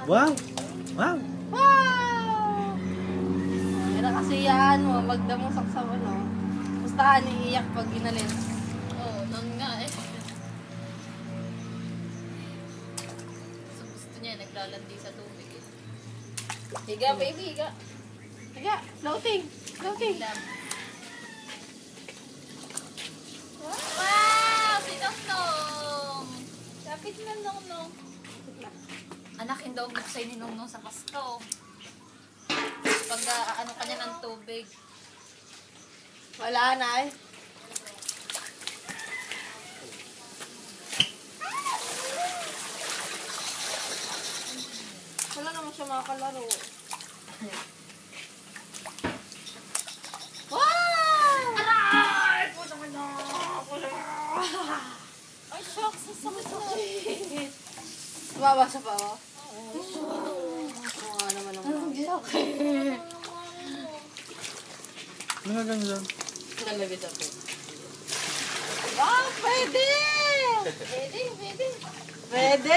Wow! Wow! Wow! Kaya kasi yan, magdamong saksaw, no? Pustahan iiyak pag inalis. Oo, nun nga eh. So, gusto niya, naglalandi sa tubig eh. Higa, baby, higa. Higa, floating. Floating. Wow! Si Nongnong! Kapit na Nongnong. Anak, hindi daw buksay ni Nongnong sa kasto. Pag ano kanya ng tubig. Wala na eh. Wala naman siya makakalaro. Wow! Aray! Puso mo na! Ay, shucks! Ang sakit na eh. Tumawa sa pawa? Oo, nga naman ang Ano nga ganyan? nalagay sa pin. Ah, pwede! Pwede, pwede. Pwede!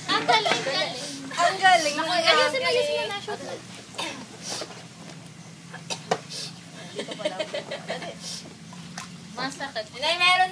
Ang galing, galing. Ang galing Ako, naman. ayusin mo na. Shoot. Dito pala. Masakit. Inay, meron